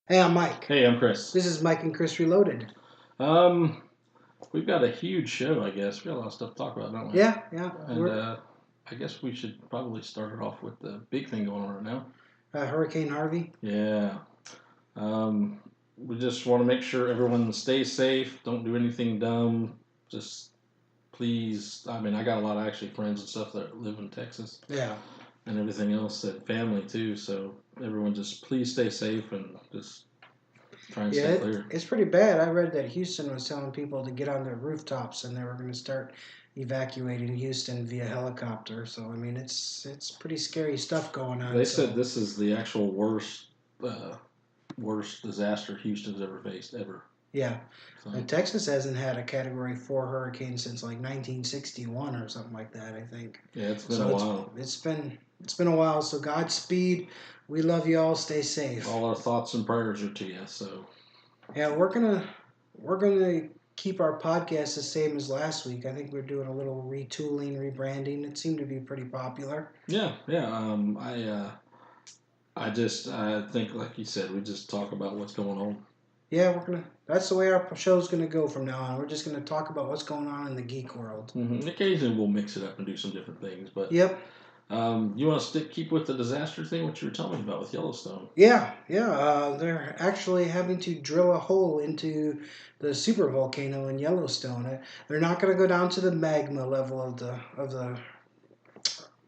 Hey, I'm Mike. Hey, I'm Chris. This is Mike and Chris Reloaded. Um, we've got a huge show, I guess. We got a lot of stuff to talk about, don't we? Yeah. And I guess we should probably start it off with the big thing going on right now. Hurricane Harvey. Yeah. Um, we just want to make sure everyone stays safe. Don't do anything dumb. Just please. I mean, I got a lot of actually friends and stuff that live in Texas Yeah. and everything else, and family too. So everyone just please stay safe and just try and stay clear. It's pretty bad. I read that Houston was telling people to get on their rooftops and they were going to start evacuating Houston via helicopter. So I mean, it's pretty scary stuff going on. They said this is the actual worst disaster Houston's ever faced ever. Yeah. So, And Texas hasn't had a Category 4 hurricane since like 1961 or something like that, I think. yeah, it's been a while. It's been a while. So Godspeed. We love you all. Stay safe. All our thoughts and prayers are to you. So Yeah, we're gonna keep our podcast the same as last week. I think we're doing a little retooling, rebranding. It seemed to be pretty popular. yeah. I think like you said, we just talk about what's going on. Yeah, That's the way our show's gonna go from now on. We're just gonna talk about what's going on in the geek world. Occasionally we'll mix it up and do some different things, but Yep. you want to keep with the disaster thing? What you were telling me about with Yellowstone? Yeah. They're actually having to drill a hole into the super volcano in Yellowstone. They're not gonna go down to the magma level of the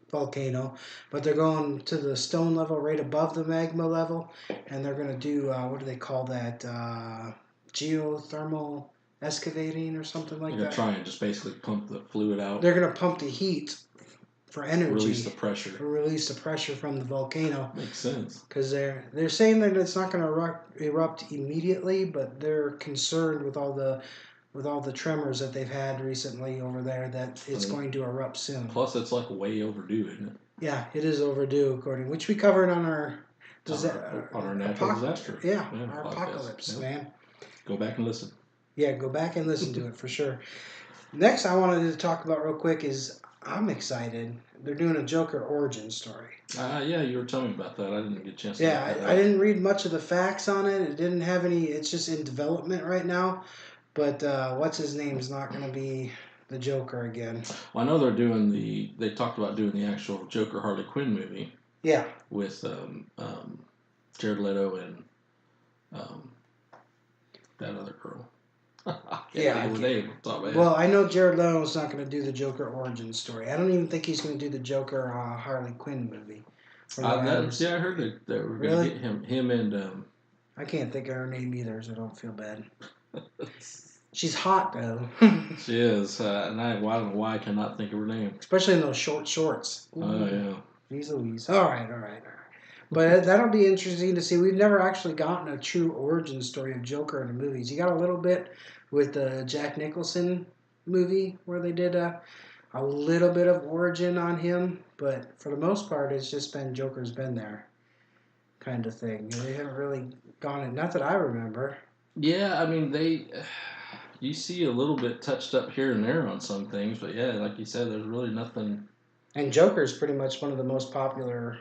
volcano, but they're going to the stone level right above the magma level, and they're going to do what do they call that? Geothermal excavating or something like You're gonna that. try and just basically pump the fluid out. They're going to pump the heat for energy, release the pressure, from the volcano. Makes sense. Because they're saying that it's not going to erupt immediately, but they're concerned with all the tremors that they've had recently over there that it's going to erupt soon. Plus, it's like way overdue, isn't it? Yeah, it is overdue, according which we covered on our natural disaster. Yeah, our podcast. Apocalypse, man. Go back and listen. Yeah, go back and listen to it for sure. Next, I wanted to talk about real quick is I'm excited. They're doing a Joker origin story. Yeah, you were telling me about that. I didn't get a chance to Yeah, I didn't read much of the facts on it. It didn't have any. It's just in development right now. But what's his name is not going to be the Joker again. Well, I know they're doing they talked about doing the actual Joker Harley Quinn movie. Yeah. With Jared Leto and that other girl. Well, I know Jared Leto's not going to do the Joker origin story. I don't even think he's going to do the Joker Harley Quinn movie. I heard that they were going to get him and. I can't think of her name either, so don't feel bad. She's hot though. She is, and I don't know why I cannot think of her name. Especially in those short shorts. Oh yeah. Jeez Louise. All right. But that'll be interesting to see. We've never actually gotten a true origin story of Joker in the movies. You got a little bit with the Jack Nicholson movie where they did a little bit of origin on him, but for the most part, it's just been Joker's been there kind of thing. They haven't really gone in. Not that I remember. Yeah, I mean you see a little bit touched up here and there on some things, but yeah, like you said, there's really nothing. And Joker's pretty much one of the most popular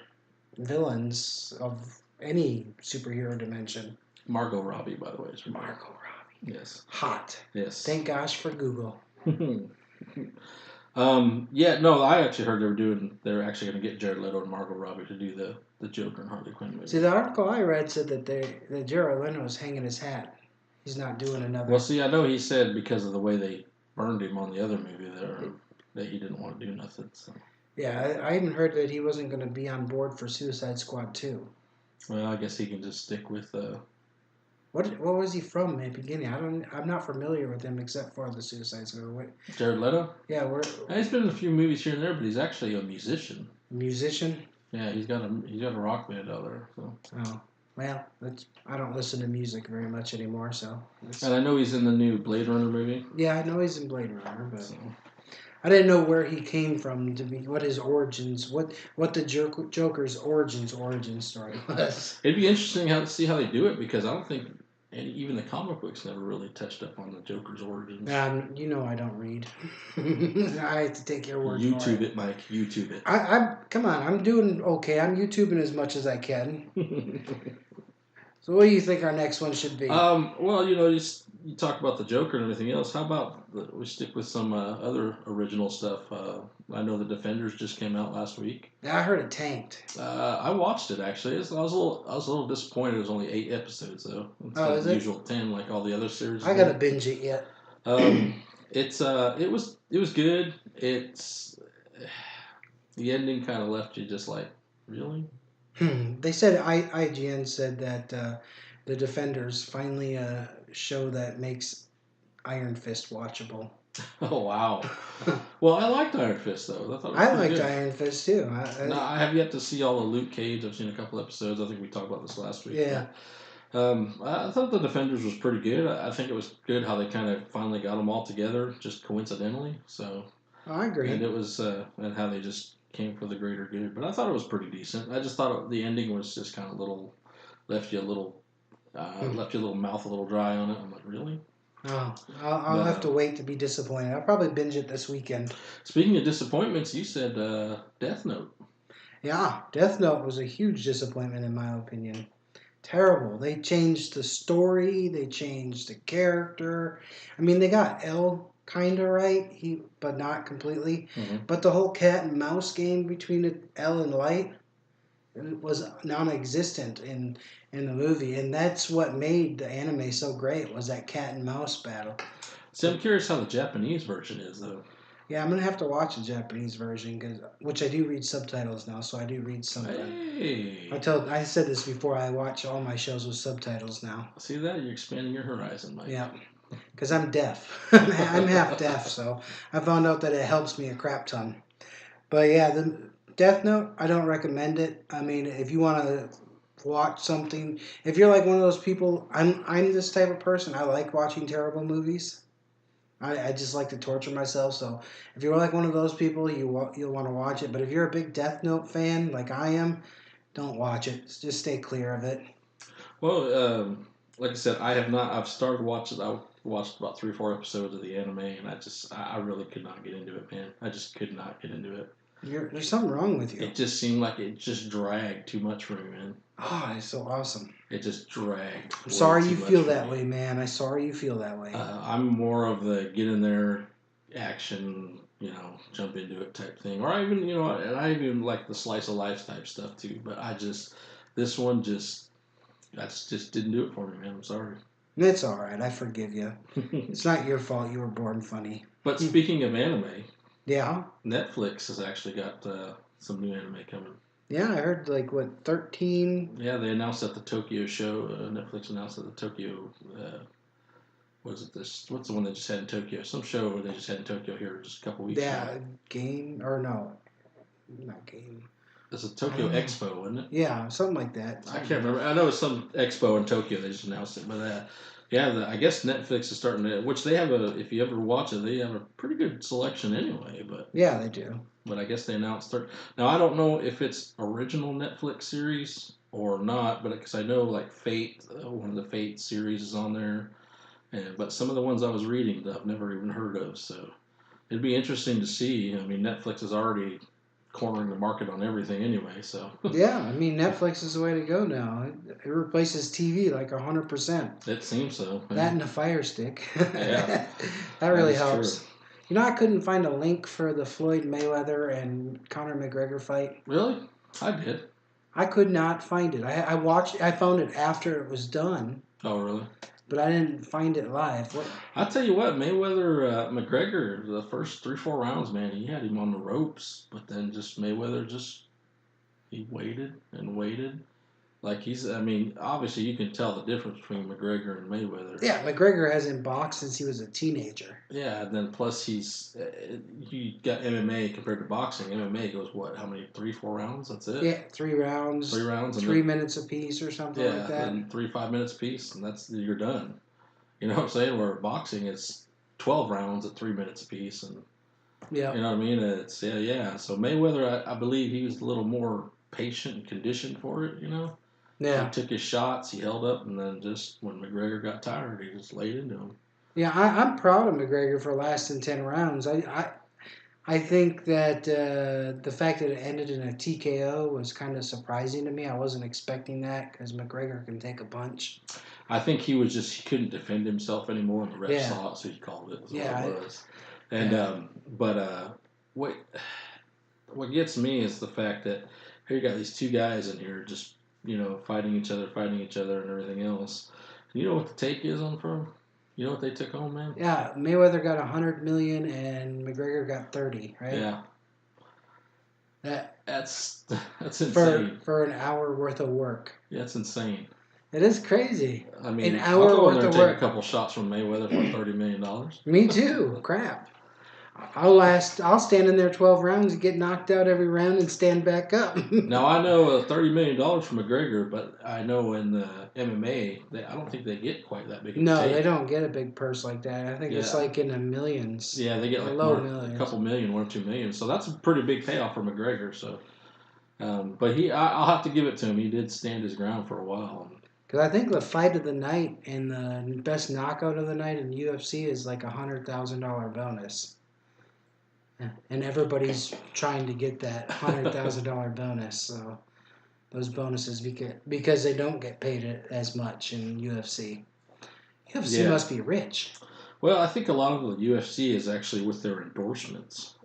villains of any superhero dimension. Margot Robbie, by the way, is Margot Robbie. Yes. Hot. Yes. Thank gosh for Google. Yeah, no, I actually heard they're actually going to get Jared Leto and Margot Robbie to do the Joker and Harley Quinn movie. See, the article I read said that Jared Leto is hanging his hat. He's not doing another. Well, see, I know he said because of the way they burned him on the other movie that he didn't want to do nothing. So. Yeah, I even heard that he wasn't going to be on board for Suicide Squad 2. Well, I guess he can just stick with. What was he from in the beginning? I'm not familiar with him except for the Suicide Squad. Jared Leto? Yeah, he's been in a few movies here and there, but he's actually a musician. Musician? Yeah, he's got a rock band out there. So. Oh. Well, I don't listen to music very much anymore, so. And I know he's in the new Blade Runner movie. Yeah, I know he's in Blade Runner, but I didn't know where he came from to be, what his origins, what the Joker's origin story was. It'd be interesting to see how they do it because I don't think even the comic books never really touched up on the Joker's origins. You know I don't read. I have to take your word for it. YouTube it, Mike. YouTube it. Come on. I'm doing okay. I'm YouTubing as much as I can. So what do you think our next one should be? Well, you talk about the Joker and everything else. How about we stick with some other original stuff? I know the Defenders just came out last week. Yeah, I heard it tanked. I watched it actually. I was a little disappointed. It was only 8 episodes though, instead Oh, of is the it? usual 10 like all the other series. I gotta binge it yet. It was good. It's the ending kind of left you just like, really? They said IGN said that the Defenders finally a show that makes Iron Fist watchable. Oh wow. Well, I liked Iron Fist though. I thought it was I pretty liked good. Iron Fist too. No, I have yet to see all of Luke Cage. I've seen a couple episodes. I think we talked about this last week. Yeah. But, I thought the Defenders was pretty good. I think it was good how they kind of finally got them all together, just coincidentally. So, I agree. and it was and how they just came for the greater good. But I thought it was pretty decent. I just thought the ending was just kind of left you a little, left your little mouth a little dry on it. I'm like, really? Oh, I'll have to wait to be disappointed. I'll probably binge it this weekend. Speaking of disappointments, you said Death Note. Yeah, Death Note was a huge disappointment in my opinion. Terrible. They changed the story. They changed the character. I mean, they got L kind of right, but not completely. Mm-hmm. But the whole cat and mouse game between L and Light was non-existent in the movie, and that's what made the anime so great. Was that cat and mouse battle? See, I'm curious how the Japanese version is though. Yeah, I'm gonna have to watch the Japanese version which I do read subtitles now, so I do read some of them. Hey. I said this before. I watch all my shows with subtitles now. See that? You're expanding your horizon, Mike. Yeah, because I'm deaf. I'm half deaf, so I found out that it helps me a crap ton. But yeah, the Death Note, I don't recommend it. I mean, if you want to watch something, if you're like one of those people, I'm this type of person. I like watching terrible movies. I just like to torture myself. So if you're like one of those people, you'll want to watch it. But if you're a big Death Note fan like I am, don't watch it. Just stay clear of it. Well, like I said, I have not. I've started watching. I watched about 3 or 4 episodes of the anime, and I really could not get into it, man. I just could not get into it. There's something wrong with you. It just seemed like it just dragged too much for me, man. Oh, it's so awesome. It just dragged. I'm sorry you feel that way, man. I'm sorry you feel that way. I'm more of the get in there, action, jump into it type thing. Or I even, and I even like the slice of life type stuff too. But this one just didn't do it for me, man. I'm sorry. It's all right. I forgive you. It's not your fault. You were born funny. But speaking of anime, yeah, Netflix has actually got some new anime coming. Yeah, I heard 13. Yeah, they announced at the Tokyo show. Netflix announced at the Tokyo. What's the one they just had in Tokyo? Some show they just had in Tokyo here just a couple weeks ago. Yeah, Game or no, not Game. It's a Tokyo Expo, wasn't it? Yeah, something like that. I can't remember. I know it's some expo in Tokyo. They just announced it, but I guess Netflix is starting to. Which they have if you ever watch it, they have a pretty good selection anyway. But yeah, they do. But I guess they announced now. I don't know if it's original Netflix series or not, but because I know Fate, one of the Fate series is on there, but some of the ones I was reading that I've never even heard of. So it'd be interesting to see. I mean, Netflix is already cornering the market on everything anyway. So yeah, I mean, Netflix is the way to go now. It replaces TV 100%. It seems so. Yeah. That and a Fire Stick. Yeah, that really helps. True. I couldn't find a link for the Floyd Mayweather and Conor McGregor fight. Really? I did. I could not find it. I found it after it was done. Oh, really? But I didn't find it live. I'll tell you what, Mayweather, McGregor, the first 3-4 rounds, man, he had him on the ropes. But then Mayweather he waited and waited. Obviously you can tell the difference between McGregor and Mayweather. Yeah, McGregor hasn't boxed since he was a teenager. Yeah, and then plus you got MMA compared to boxing. MMA goes how many? 3-4 rounds? That's it. Yeah, 3 rounds. 3 rounds. 3 minutes apiece or something like that. Yeah, and 3-5 minutes apiece, and you're done. You know what I'm saying? Where boxing is 12 rounds at 3 minutes apiece, and yeah, you know what I mean. It's yeah. So Mayweather, I believe he was a little more patient and conditioned for it. Yeah. He took his shots, he held up, and then just when McGregor got tired, he just laid into him. Yeah, I'm proud of McGregor for lasting 10 rounds. I I think that the fact that it ended in a TKO was kind of surprising to me. I wasn't expecting that because McGregor can take a punch. I think he couldn't defend himself anymore, and the ref Yeah. saw it, so he called it. Is what Yeah. it was. And Yeah. what what gets me is the fact that here you got these two guys in here just fighting each other, and everything else. You know what the take is on from? You know what they took home, man? Yeah. Mayweather got 100 million and McGregor got 30. Right. Yeah, That that's that's for insane. for an hour worth of work. Yeah, that's insane. It is crazy. I An mean, I'll hour go in worth there and of take a work. couple shots from Mayweather for $30 million. Me too. Crap. I'll stand in there 12 rounds and get knocked out every round and stand back up. Now I know $30 million from McGregor, but I know in the MMA, I don't think they get quite that big of a No, they take. don't get a big purse like that. I think it's Yeah, like in the millions yeah, they get or like low a millions. couple million, 1 or 2 million. So that's a pretty big payoff for McGregor. So, but I'll have to give it to him. He did stand his ground for a while. Because I think the fight of the night and the best knockout of the night in UFC is like $100,000 bonus. And everybody's trying to get that $100,000 bonus. So those bonuses because they don't get paid as much in UFC. UFC Yeah. must be rich. Well, I think a lot of the UFC is actually with their endorsements.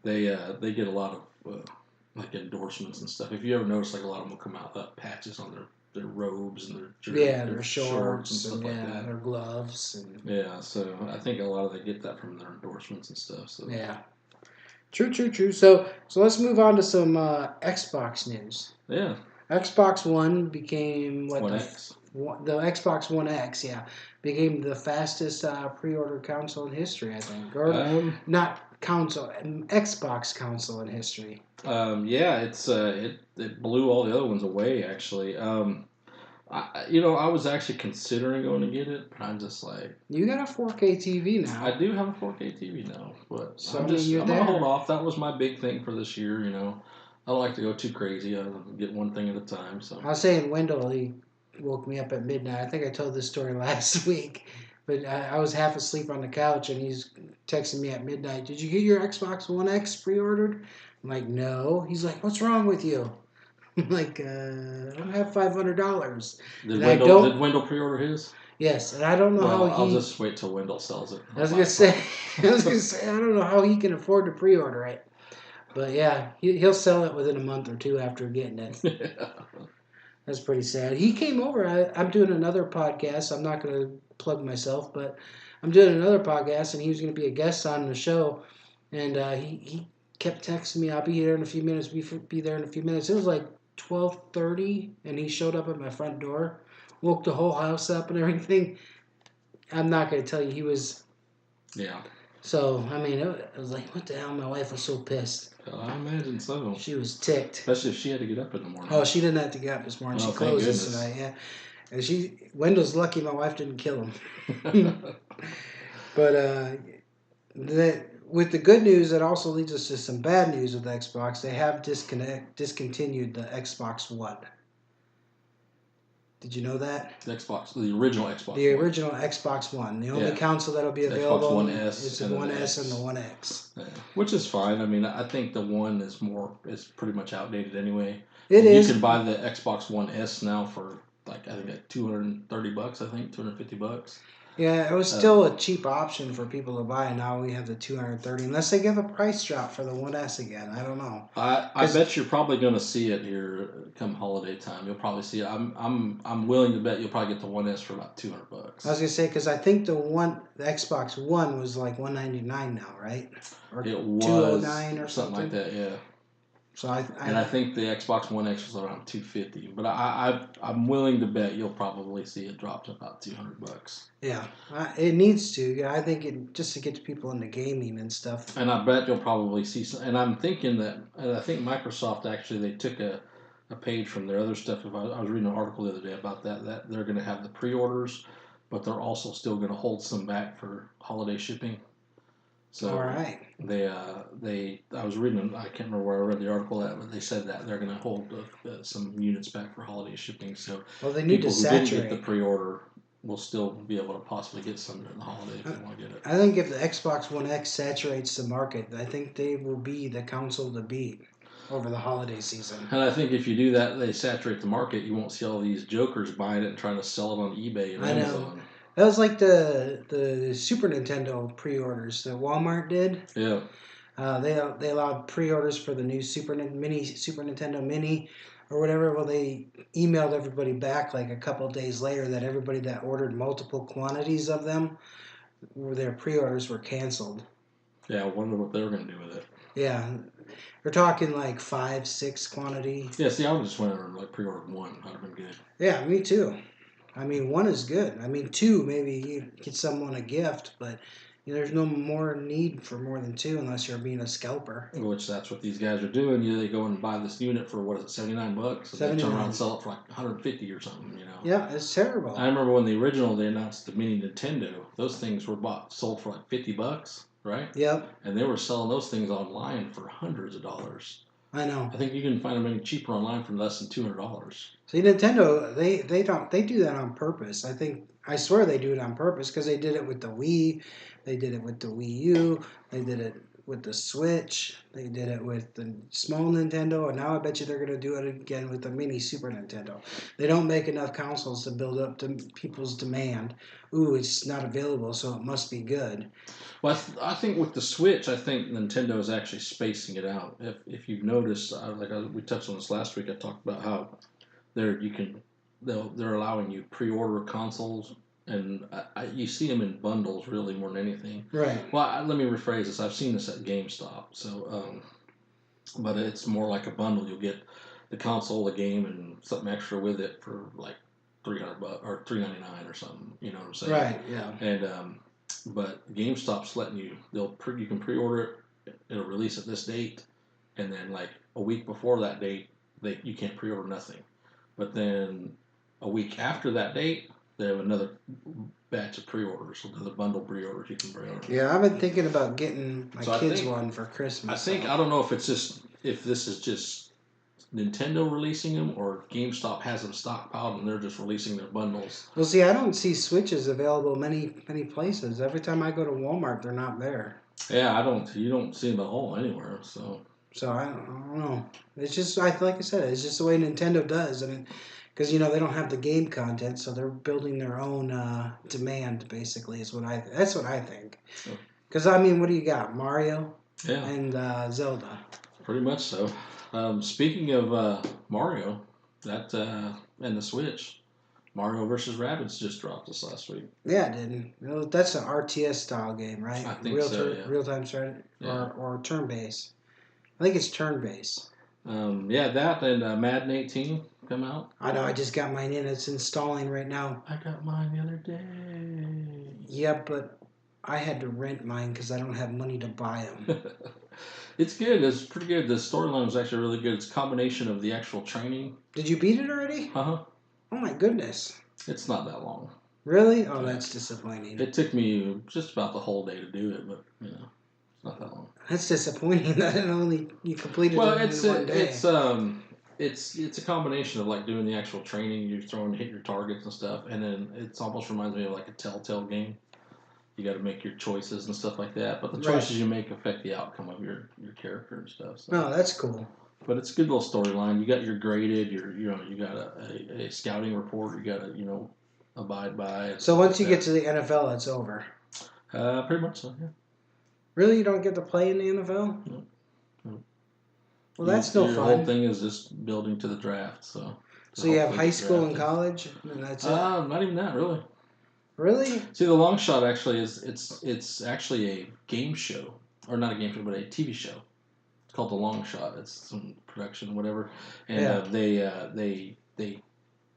They get a lot of like endorsements and stuff. If you ever notice, like a lot of them will come out with patches on their robes and Their shorts and shorts stuff and like that. their gloves and Yeah, so I think a lot of they get that from their endorsements and stuff. So yeah. True. So let's move on to some Xbox news. yeah, Xbox One became One X. the Xbox One X, yeah, became the fastest pre-order console in history, I think, or not console, Xbox console in history. Yeah, it blew all the other ones away actually. I was actually considering going to get it, but I'm just like, You got a 4K TV now, I do have a 4K TV now, but so I mean you're I'm gonna hold there. off. That was my big thing for this year. I don't like to go too crazy. I get one thing at a time. So I was saying Wendell, he woke me up at midnight. I think I told this story last week, but I was half asleep on the couch and he's texting me at midnight. Did you get your Xbox One X pre-ordered? I'm like, no. He's like, what's wrong with you? I'm like, I don't have $500. did And I don't. Did Wendell pre-order his? Yes, and I don't know Well, how I'll he. just wait till Wendell sells it. I was gonna say, I don't know how he can afford to pre-order it. But yeah, he'll sell it within a month or two after getting it. Yeah. That's pretty sad. He came over. I'm doing another podcast. I'm not going to plug myself, but I'm doing another podcast, and he was going to be a guest on the show. And he kept texting me, "I'll be there in a few minutes. Be there in a few minutes." It was like 12:30, and he showed up at my front door, woke the whole house up and everything. I'm not going to tell you he was. Yeah. So I mean, it was like, what the hell? My wife was so pissed. I imagine so. She was ticked. Especially if she had to get up in the morning. Oh, she didn't have to get up this morning. Oh, She thank closes goodness. tonight. Yeah. And Wendell's lucky my wife didn't kill him. But with the good news, that also leads us to some bad news with Xbox. They have discontinued the Xbox One. Did you know that? The original Xbox One. The only console that'll be available Xbox One S is the One S and the One X. Yeah. Which is fine. I mean, I think the One is pretty much outdated anyway. It is. You can buy the Xbox One S now for I think at $230. I think $250. Yeah, it was still a cheap option for people to buy. Now we have the 230, unless they give a price drop for the One S again. I don't know. I bet you're probably going to see it here come holiday time. You'll probably see it. I'm willing to bet you'll probably get the One S for about $200. I was gonna say because I think the Xbox One was like $199 now, right? Or it was $209 or something like that. Yeah. So I think the Xbox One X was around $250, but I'm willing to bet you'll probably see it drop to about $200. Yeah, it needs to. Yeah, I think just to get people into gaming and stuff. And I bet you'll probably see some. And I'm thinking and I think Microsoft actually they took a page from their other stuff. I was reading an article the other day about that they're going to have the pre-orders, but they're also still going to hold some back for holiday shipping. So all right. I was reading, I can't remember where I read the article at, but they said that they're going to hold some units back for holiday shipping. So Well, they need people to who didn't get the saturate. pre-order, we'll still be able to possibly get some during the holiday if you want to get it. I think if the Xbox One X saturates the market, I think they will be the console to beat over the holiday season. And I think if you do that, they saturate the market. You won't see all these jokers buying it and trying to sell it on eBay and I know. Amazon. That was like the Super Nintendo pre-orders that Walmart did. Yeah. They allowed pre-orders for the new Super Nintendo Mini or whatever. Well, they emailed everybody back like a couple days later that everybody that ordered multiple quantities of them, their pre-orders were canceled. Yeah, I wonder what they were going to do with it. Yeah, we're talking like 5, 6 quantity. Yeah, see, I would just went and like pre-ordered one. That'd have been good. Yeah, me too. I mean, 1 is good. I mean, 2, maybe you get someone a gift, but there's no more need for more than 2 unless you're being a scalper. Which that's what these guys are doing. They go and buy this unit for what is it, $79, and they turn around and sell it for like $150 or something. Yeah, it's terrible. I remember when they announced the mini Nintendo. Those things were sold for like $50, right? Yep. And they were selling those things online for hundreds of dollars. I know. I think you can find them any cheaper online for less than $200. See, Nintendo, they do that on purpose. I swear they do it on purpose because they did it with the Wii, they did it with the Wii U, they did it with the Switch, they did it with the small Nintendo, and now I bet you they're gonna do it again with the mini Super Nintendo. They don't make enough consoles to build up to people's demand. Ooh, it's not available, so it must be good. Well, I think with the Switch, I think Nintendo is actually spacing it out. If you've noticed, we touched on this last week, I talked about how they're allowing you pre-order consoles, and you see them in bundles really more than anything. Right. Well, let me rephrase this. I've seen this at GameStop, so but it's more like a bundle. You'll get the console, the game, and something extra with it for like $300 or $399 or something. You know what I'm saying? Right. Yeah. And but GameStop's letting you. You can pre-order it. It'll release at this date, and then like a week before that date, you can't pre-order nothing. But then a week after that date, they have another batch of pre-orders, another bundle pre-orders you can pre-order. Yeah, I've been thinking about getting my kids one for Christmas. I don't know if this is just Nintendo releasing them or GameStop has them stockpiled and they're just releasing their bundles. Well, see, I don't see Switches available many places. Every time I go to Walmart, they're not there. Yeah, you don't see them at all anywhere. So I don't know. It's just like I said, it's just the way Nintendo does. I mean, because they don't have the game content, so they're building their own demand. Basically, that's what I think. Because I mean, what do you got? Mario, and Zelda. Pretty much so. Speaking of Mario, that and the Switch, Mario vs. Rabbids just dropped this last week. Yeah, it did. That's an RTS style game, right? I think so. Yeah. Real time strategy or turn based. I think it's turn based. That and Madden 18 come out. I know. I just got mine in. It's installing right now. I got mine the other day. Yeah, but I had to rent mine because I don't have money to buy them. It's good. It's pretty good. The storyline was actually really good. It's a combination of the actual training. Did you beat it already? Uh-huh. Oh my goodness. It's not that long. Really? Oh, that's disappointing. It took me just about the whole day to do it, but it's not that long. That's disappointing that you completed it in one day. It's a combination of like doing the actual training, you're hit your targets and stuff, and then it almost reminds me of like a Telltale game. You got to make your choices and stuff like that, but the choices you make affect the outcome of your character and stuff. So. No, that's cool. But it's a good little storyline. You got your graded, you got a scouting report. You got to abide by. So once you get to the NFL, it's over. Pretty much so. Yeah. Really, you don't get to play in the NFL? No. Well, that's no fun. The whole thing is just building to the draft. So you have high school and college, and that's it. Not even that, really. Really? See, the Long Shot actually it's actually a game show, or not a game show, but a TV show. It's called The Long Shot. It's some production, whatever, and they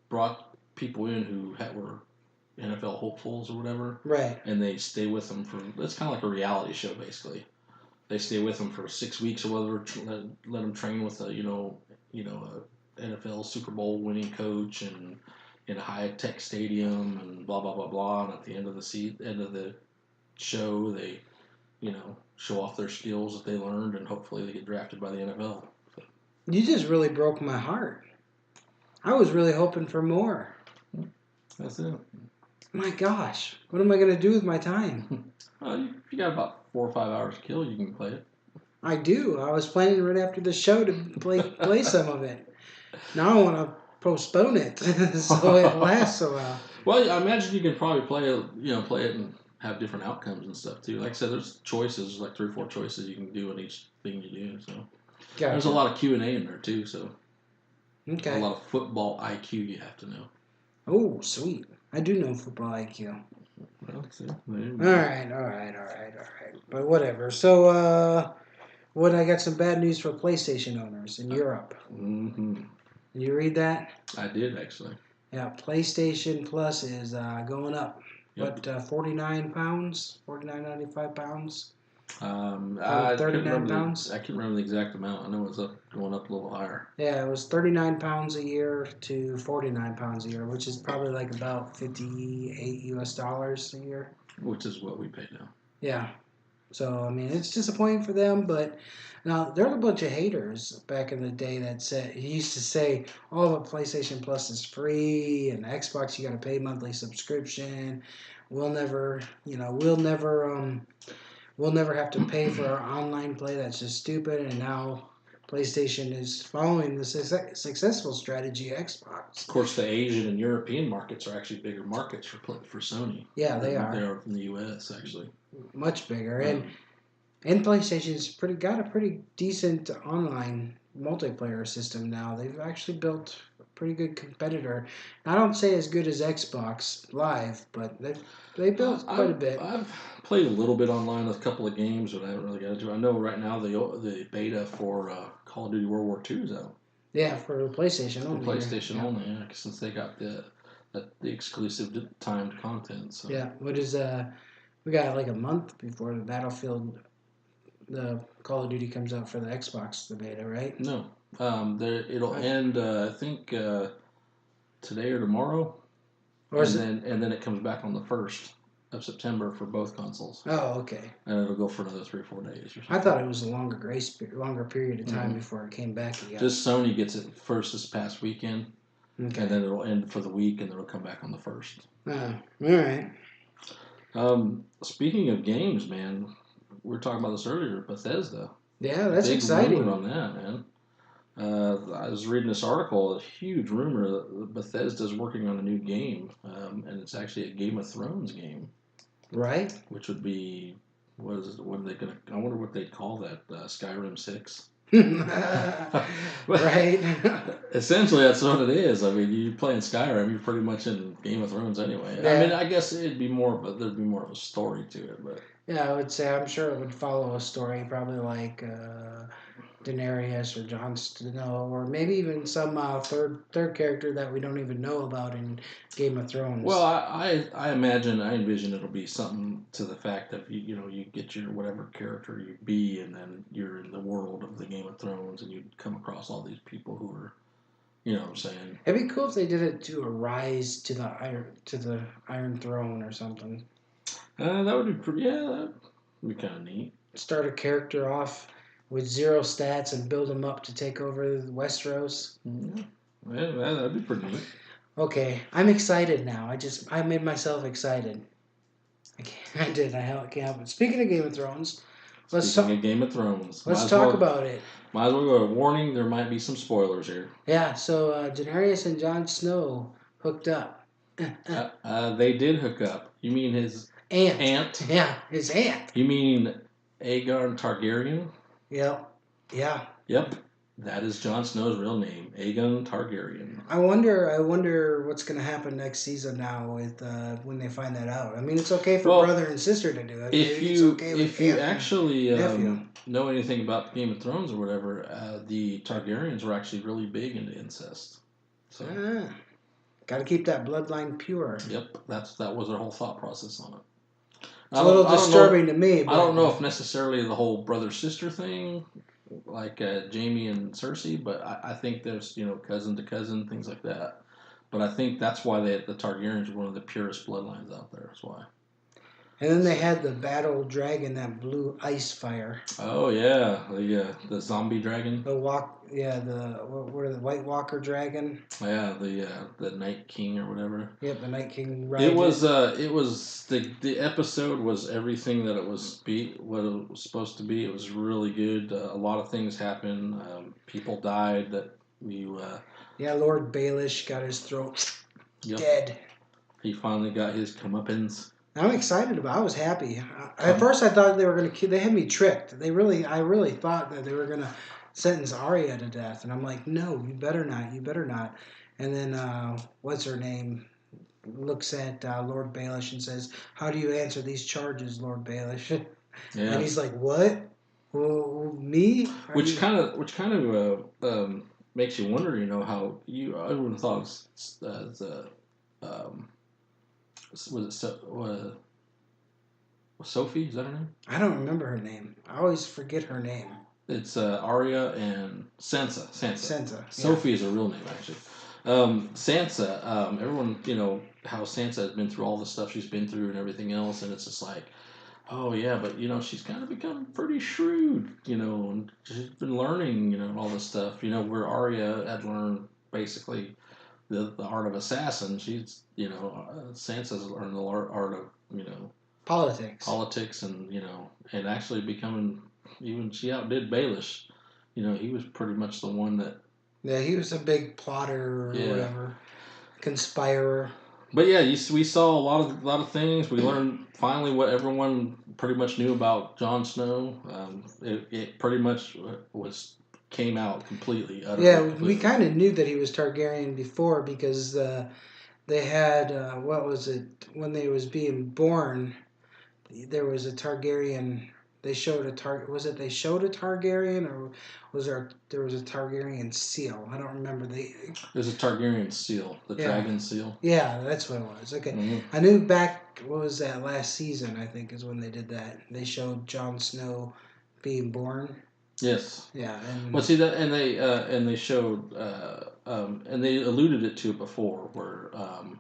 brought people in who were NFL hopefuls or whatever, right? And they stay with them it's kind of like a reality show basically. They stay with them for 6 weeks or whatever. Let them train with a a NFL Super Bowl winning coach and in a high tech stadium and blah blah blah blah. And at the end of the show, they show off their skills that they learned, and hopefully they get drafted by the NFL. So. You just really broke my heart. I was really hoping for more. That's it. My gosh, what am I gonna do with my time? Well, if you got about 4 or 5 hours to kill, you can play it. I do. I was planning right after the show to play some of it. Now I want to postpone it so it lasts a while. Well, I imagine you can probably play it and have different outcomes and stuff too. Like I said, there's choices, like 3 or 4 choices you can do in each thing you do. So there's a Gotcha. lot of Q&A in there too. So a Okay. lot of football IQ you have to know. Oh, sweet. I do know football IQ. Well, see, All right. But whatever. So, what? I got some bad news for PlayStation owners in Europe. Mm-hmm. Did you read that? I did actually. Yeah, PlayStation Plus is going up. Yep. What, 49 pounds? 49.95 pounds? From I couldn't 39 remember pounds? I can't remember the exact amount. I know it's going up a little higher, Yeah, it was 39 pounds a year to 49 pounds a year, which is probably like about 58 US dollars a year. which is what we pay now. Yeah. So, I mean, it's disappointing for them, but now there's a bunch of haters back in the day that said, he used to say, oh, but PlayStation Plus is free and Xbox, you got to pay monthly subscription. We'll never, we'll never have to pay for our online play. That's just stupid. And now PlayStation is following the successful strategy of Xbox. Of course, the Asian and European markets are actually bigger markets for Sony. Yeah, they They are are from the U.S. actually. much bigger. Um, And PlayStation's got a pretty decent online multiplayer system now. They've actually built a pretty good competitor. I don't say as good as Xbox Live, but they built quite a bit. I've played a little bit online with a couple of games, but I haven't really got into it. I know right now the beta for Call of Duty World War II is out. Yeah, for PlayStation For only. PlayStation Yeah. only, yeah, since they got the exclusive timed content. So. Yeah. What is we got like a month before the Battlefield, the Call of Duty comes out for the Xbox, the beta, right? No, it'll end. I think today or tomorrow, Or is it? and then it comes back on the 1st of September for both consoles, Oh, okay. and it'll go for another 3 or 4 days or something. I thought it was a longer period of time Mm-hmm. before it came back again. Just Sony gets it first this past weekend, Okay. and then it'll end for the week, and then it'll come back on the 1st. Oh, all right. Speaking of games, man, we were talking about this earlier. Bethesda. Yeah, that's Big exciting. rumor on that, man. I was reading this article, a huge rumor that Bethesda's working on a new game, and it's actually a Game of Thrones game, Right? which would be what are they gonna? I wonder what they'd call that. Skyrim 6. Right. Essentially, that's what it is. I mean, you playing Skyrim, you're pretty much in Game of Thrones anyway. Yeah. I mean, I guess there'd be more of a story to it, but Yeah, I would say I'm sure it would follow a story, probably like Daenerys or Jon Snow, or maybe even some third character that we don't even know about in Game of Thrones. well, I envision it'll be something to the fact that you get your whatever character you be, and then you're in the world of the Game of Thrones, and you come across all these people who are, you know what I'm saying. It'd be cool if they did it to a rise to the Iron Throne or something. That would be pretty. Yeah, that'd be kind of neat. Start a character off with 0 stats and build him up to take over Westeros. Yeah, that'd be pretty neat. Okay, I'm excited now. I made myself excited. I did. I can't help it. Speaking of Game of Thrones, let's talk. Game of Thrones. Let's talk about it. Might as well go. Warning: there might be some spoilers here. Yeah. So Daenerys and Jon Snow hooked up. They did hook up. You mean his aunt? Yeah, his aunt. You mean Aegon Targaryen? Yep. Yeah. Yep. That is Jon Snow's real name, Aegon Targaryen. I wonder what's going to happen next season now with when they find that out. I mean, it's okay for brother and sister to do it. If you actually know anything about Game of Thrones or whatever, the Targaryens were actually really big into incest. So, got to keep that bloodline pure. Yep, that was their whole thought process on it. It's a little disturbing to me. But I don't know if necessarily the whole brother-sister thing, like Jaime and Cersei, but I think there's cousin to cousin, things like that. But I think that's why the Targaryens are one of the purest bloodlines out there. That's why. And then they had the battle dragon that blew ice fire. Oh yeah, the zombie dragon. The what are the White Walker dragon? Yeah, the Night King or whatever. Yep, the Night King It rides was it. the episode was everything that it was what it was supposed to be. It was really good. A lot of things happened. People died that you. Yeah, Lord Baelish got his throat Yep. dead. He finally got his comeuppance. I'm excited about. I was happy. At first, I thought they were going to kill. They had me tricked. I really thought that they were going to sentence Arya to death, and I'm like, no, you better not. You better not. And then what's her name looks at Lord Baelish and says, "How do you answer these charges, Lord Baelish?" Yeah. And he's like, "What? Well, me?" Which kind of makes you wonder. You know how I would have thought the was it Sophie? Is that her name? I don't remember her name. I always forget her name. It's Arya and Sansa. Sansa. Sophie is her real name, actually. Sansa, everyone, how Sansa has been through all the stuff she's been through and everything else, and it's just like, oh yeah, but she's kind of become pretty shrewd, and she's been learning, all this stuff, where Arya had learned basically the art of assassin. She's, Sansa's learned the art of, politics, and and actually becoming. Even she outdid Baelish. He was pretty much the one that. Yeah, he was a big plotter or whatever, conspirer. But yeah, we saw a lot of things. We learned finally what everyone pretty much knew about Jon Snow. It pretty much came out completely. We kind of knew that he was Targaryen before because they had what was it when they was being born? There was a Targaryen. They showed they showed a Targaryen, or there was a Targaryen seal? I don't remember. There's a Targaryen seal, the dragon seal. Yeah, that's what it was. Okay, Mm-hmm. I knew back. What was that last season? I think is when they did that. They showed Jon Snow being born. Yes. Yeah, and well, see that, and they showed, and they alluded it to before, where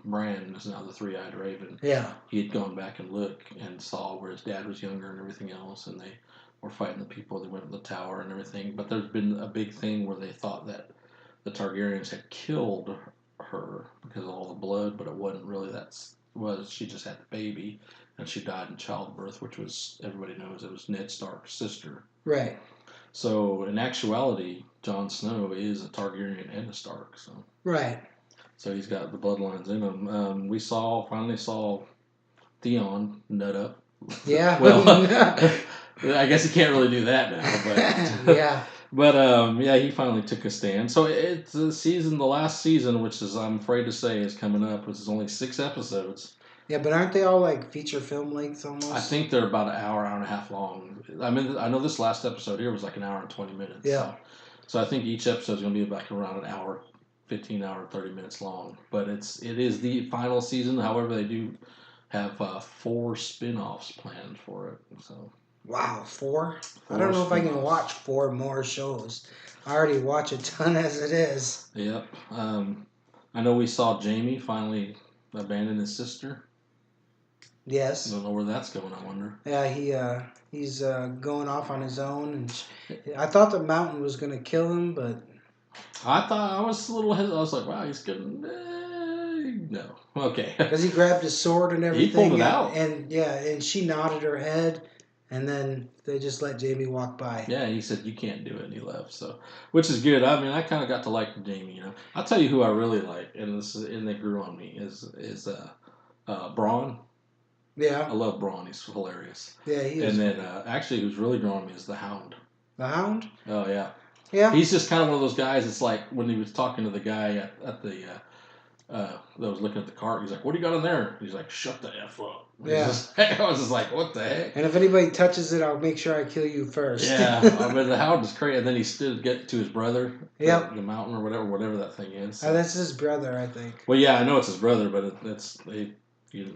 Bran is now the three-eyed raven. Yeah, he had gone back and looked and saw where his dad was younger and everything else, and they were fighting the people. They went to the tower and everything. But there's been a big thing where they thought that the Targaryens had killed her because of all the blood, but it wasn't really that. She just had the baby, and she died in childbirth, which was everybody knows it was Ned Stark's sister. Right. So in actuality, Jon Snow is a Targaryen and a Stark. So right. So he's got the bloodlines in him. We finally saw Theon nut up. Yeah. Well, I guess he can't really do that now, but yeah. But yeah, he finally took a stand. So it's the last season, which is I'm afraid to say is coming up, which is only 6 episodes. Yeah, but aren't they all like feature film length almost? I think they're about an hour and a half long. I mean, I know this last episode here was like an hour and 20 minutes. Yeah. So I think each episode is going to be like around an hour, 15 hour, 30 minutes long. But it is the final season. However, they do have 4 spin-offs planned for it. So. Wow, 4? I don't know if I can watch 4 more shows. I already watch a ton as it is. Yep. I know we saw Jamie finally abandon his sister. Yes. I don't know where that's going, I wonder. Yeah, he's going off on his own. And I thought the mountain was going to kill him, but... I was a little hesitant. I was like, wow, he's going no. Okay. Because he grabbed his sword and everything. He pulled it out. And she nodded her head, and then they just let Jamie walk by. Yeah, he said, you can't do it, and he left. So, which is good. I mean, I kind of got to like Jamie, I'll tell you who I really like, and they grew on me, is Braun. Yeah. I love Braun. He's hilarious. Yeah, he is. And then, actually, who's really growing me is the Hound. The Hound? Oh, yeah. Yeah. He's just kind of one of those guys. It's like when he was talking to the guy at the that was looking at the cart. He's like, "What do you got in there?" He's like, "Shut the f up." Yeah. I was just like, "What the heck?" And if anybody touches it, I'll make sure I kill you first. Yeah, I mean the Hound is crazy. And then he stood get to his brother. Yep. The mountain or whatever that thing is. So. That's his brother, I think. Well, yeah, I know it's his brother, but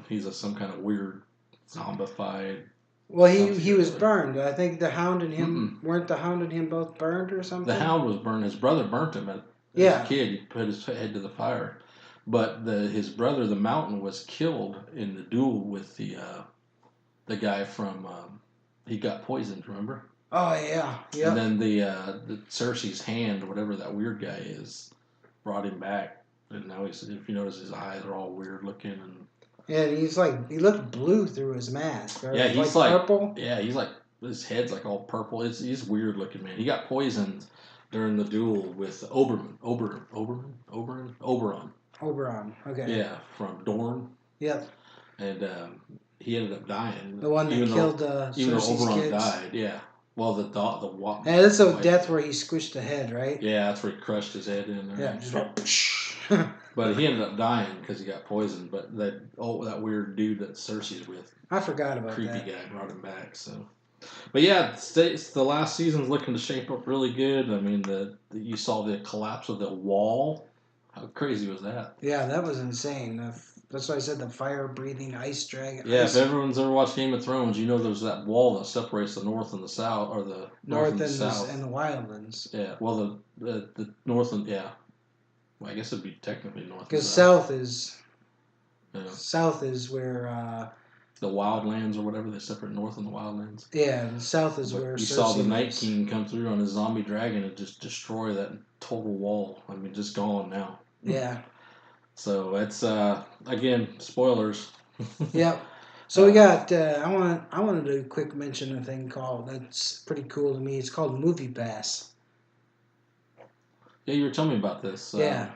he's some kind of weird zombified. Well, he was burned. I think the Hound and him weren't the Hound and him both burned or something. The Hound was burned. His brother burnt him as a kid. He put his head to the fire, but his brother, the Mountain, was killed in the duel with the the guy from he got poisoned. Remember? Oh yeah, And yep. then the Cersei's hand, or whatever that weird guy is, brought him back. And now he's, if you notice, his eyes are all weird looking, and And he's like, he looked blue through his mask, or yeah, like he's like, purple. yeah, he's like, his head's like all purple. He's weird looking, man. He got poisoned during the duel with Oberon. Oberon. Okay. Yeah, from Dorne, Yep. and he ended up dying, The one that even killed though Cersei's Oberon kids. died. Yeah, well, Yeah, that's the a wife. death where he squished the head, right? Yeah, that's where he crushed his head in there. Yeah. But he ended up dying because he got poisoned. But that weird dude that Cersei's with, I forgot about creepy that. guy, brought him back. So, but yeah, the last season's looking to shape up really good. I mean, you saw the collapse of the wall. How crazy was that? Yeah, that was insane. That's why I said the fire-breathing ice dragon. Yeah, if everyone's ever watched Game of Thrones, you know there's that wall that separates the north and the south, or the north and the south. And the wildlands. Yeah, well, the north and yeah, well, I guess it'd be technically north and Because south. south is where. The wildlands or whatever, they separate north and the wildlands. Yeah, the south is But where you Cersei saw the Night lives. King come through on his zombie dragon and just destroy that total wall. I mean, just gone now. Yeah. So it's again, spoilers. Yep. So we got. I wanted to quick mention a thing called that's pretty cool to me. It's called Movie Pass. Yeah, you were telling me about this. Yeah.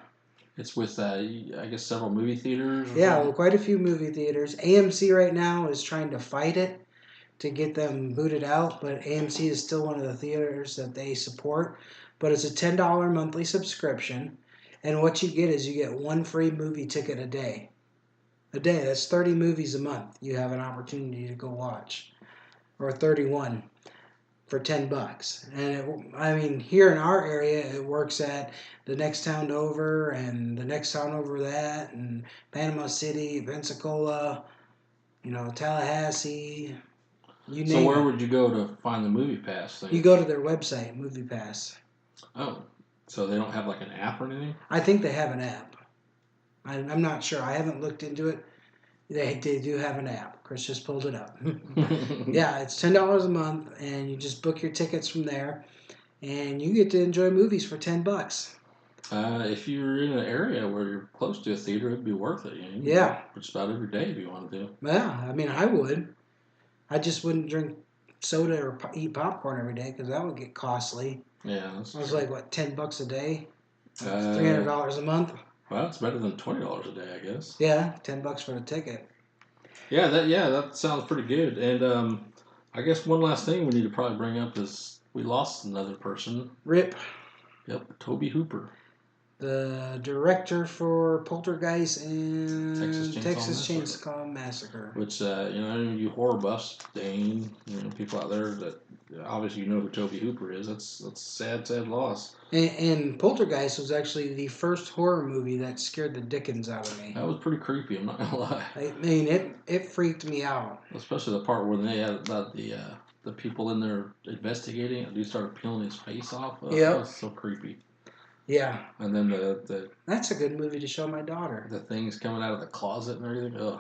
It's with I guess several movie theaters. Yeah, well, quite a few movie theaters. AMC right now is trying to fight it to get them booted out, but AMC is still one of the theaters that they support. But it's a $10 monthly subscription, and what you get is you get one free movie ticket a day. A day, that's 30 movies a month you have an opportunity to go watch, or 31 for $10. And I mean, here in our area, it works at the next town over and the next town over that, and Panama City, Pensacola, Tallahassee, you So name where it. would you go to find the Movie Pass thing? You go to their website, Movie Pass. Oh, so they don't have like an app or anything? I think they have an app. I'm not sure. I haven't looked into it. They do have an app. Chris just pulled it up. Yeah, it's $10 a month, and you just book your tickets from there, and you get to enjoy movies for $10. If you're in an area where you're close to a theater, it'd be worth it. You know, you can Yeah. go just about every day if you want to do. Yeah, I mean, I would. I just wouldn't drink soda or eat popcorn every day because that would get costly. Yeah, that's I was true. like, what, $10 a day? Uh, $300 a month? Well, it's better than $20 a day, I guess. Yeah, $10 for a ticket. Yeah, that sounds pretty good. And I guess one last thing we need to probably bring up is we lost another person. Rip. Yep, Toby Hooper. The director for Poltergeist and Texas Chainsaw Massacre. Which, you horror buffs, Dane, people out there that obviously you know who Toby Hooper is. That's a sad, sad loss. And Poltergeist was actually the first horror movie that scared the dickens out of me. That was pretty creepy, I'm not going to lie. I mean, it freaked me out. Especially the part where they had about the people in there investigating and dude started peeling his face off. Yeah. That was so creepy. Yeah. And then that's a good movie to show my daughter. The things coming out of the closet and everything. Ugh.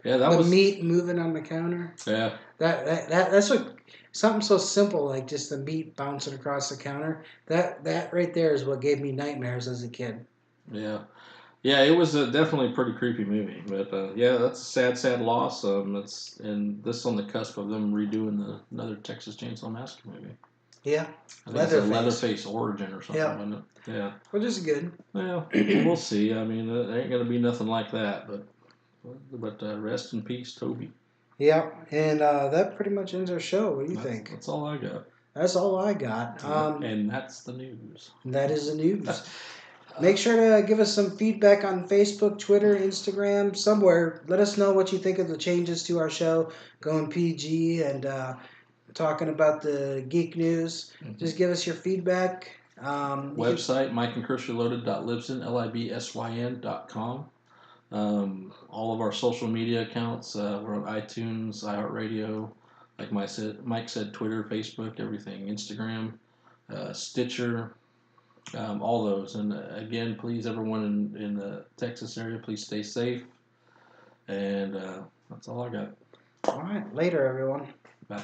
Yeah, that the was meat moving on the counter. Yeah. That's what something so simple like just the meat bouncing across the counter. That right there is what gave me nightmares as a kid. Yeah. Yeah, it was definitely a pretty creepy movie, but yeah, that's a sad, sad loss. It's and this on the cusp of them redoing another Texas Chainsaw Massacre movie. Yeah, I think it's a Leatherface Origin or something, yeah. Wasn't it? Yeah. Which is good. Well, we'll see. I mean, it ain't gonna be nothing like that, but rest in peace, Toby. Yeah, and that pretty much ends our show. What do you think? That's all I got. That's all I got. And that's the news. That is the news. Make sure to give us some feedback on Facebook, Twitter, Instagram, somewhere. Let us know what you think of the changes to our show, going PG and talking about the geek news. Mm-hmm. Just give us your feedback. Website, mikeandchrisreloaded.libsyn.com. All of our social media accounts, we're on iTunes, iHeartRadio, like Mike said, Twitter, Facebook, everything, Instagram, Stitcher, all those. And again, please, everyone in the Texas area, please stay safe. And that's all I got. All right, later, everyone. Bye.